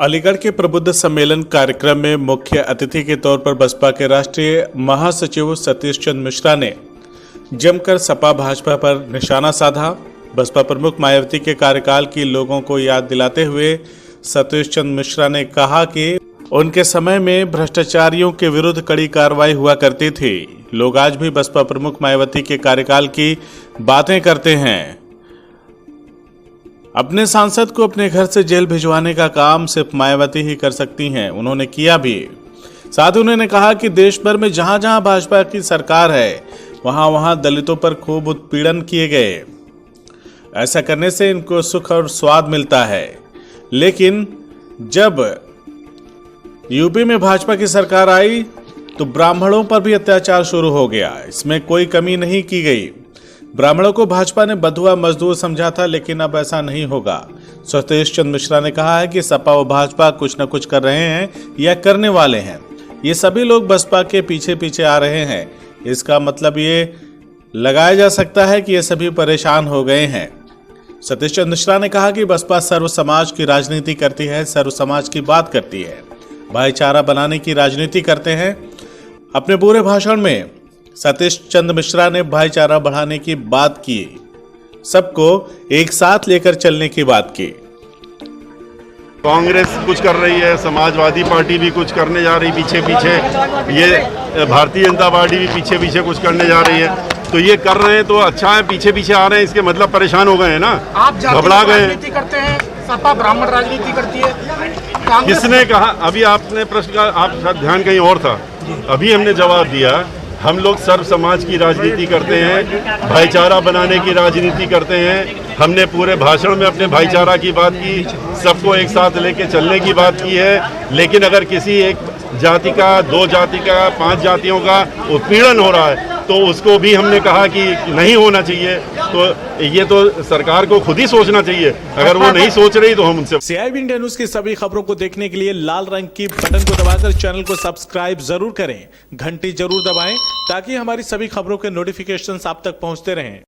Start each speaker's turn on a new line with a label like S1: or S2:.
S1: अलीगढ़ के प्रबुद्ध सम्मेलन कार्यक्रम में मुख्य अतिथि के तौर पर बसपा के राष्ट्रीय महासचिव सतीश चंद्र मिश्रा ने जमकर सपा भाजपा पर निशाना साधा। बसपा प्रमुख मायावती के कार्यकाल की लोगों को याद दिलाते हुए सतीश चंद्र मिश्रा ने कहा कि उनके समय में भ्रष्टाचारियों के विरुद्ध कड़ी कार्रवाई हुआ करती थी। लोग आज भी बसपा प्रमुख मायावती के कार्यकाल की बातें करते हैं। अपने सांसद को अपने घर से जेल भिजवाने का काम सिर्फ मायावती ही कर सकती हैं। उन्होंने किया भी। साथ ही उन्होंने कहा कि देश भर में जहां जहां भाजपा की सरकार है वहां वहां दलितों पर खूब उत्पीड़न किए गए। ऐसा करने से इनको सुख और स्वाद मिलता है। लेकिन जब यूपी में भाजपा की सरकार आई तो ब्राह्मणों पर भी अत्याचार शुरू हो गया। इसमें कोई कमी नहीं की गई। ब्राह्मणों को भाजपा ने बंधुआ मजदूर समझा था, लेकिन अब ऐसा नहीं होगा। सतीश चंद्र मिश्रा ने कहा है कि सपा व भाजपा कुछ न कुछ कर रहे हैं या करने वाले हैं। ये सभी लोग बसपा के पीछे पीछे आ रहे हैं। इसका मतलब ये लगाया जा सकता है कि ये सभी परेशान हो गए हैं। सतीश चंद्र मिश्रा ने कहा कि बसपा सर्व समाज की राजनीति करती है, सर्व समाज की बात करती है, भाईचारा बनाने की राजनीति करते हैं। अपने पूरे भाषण में सतीश चंद्र मिश्रा ने भाईचारा बढ़ाने की बात की, सबको एक साथ लेकर चलने की बात की।
S2: कांग्रेस कुछ कर रही है, समाजवादी पार्टी भी कुछ करने जा रही पीछे पीछे, ये भारतीय जनता पार्टी भी पीछे पीछे कुछ करने जा रही है। तो ये कर रहे हैं तो अच्छा है, पीछे पीछे आ रहे हैं, इसके मतलब परेशान हो गए हैं ना,
S3: आप
S2: घबरा गए हैं।
S3: राजनीति करते हैं, सपा ब्राह्मण राजनीति करती है।
S2: किसने कहा? अभी आपने प्रश्न का आप ध्यान कहीं और था, अभी हमने जवाब दिया। हम लोग सर्व समाज की राजनीति करते हैं, भाईचारा बनाने की राजनीति करते हैं। हमने पूरे भाषण में अपने भाईचारा की बात की, सबको एक साथ लेके चलने की बात की है। लेकिन अगर किसी एक जाति का, दो जाति का, 5 जातियों का उत्पीड़न हो रहा है तो उसको भी हमने कहा कि नहीं होना चाहिए। तो ये तो सरकार को खुद ही सोचना चाहिए। अगर वो नहीं सोच रही तो हम उनसे।
S1: CIB इंडिया न्यूज की सभी खबरों को देखने के लिए लाल रंग की बटन को दबाकर चैनल को सब्सक्राइब जरूर करें, घंटी जरूर दबाएं ताकि हमारी सभी खबरों के नोटिफिकेशंस आप तक पहुंचते रहें।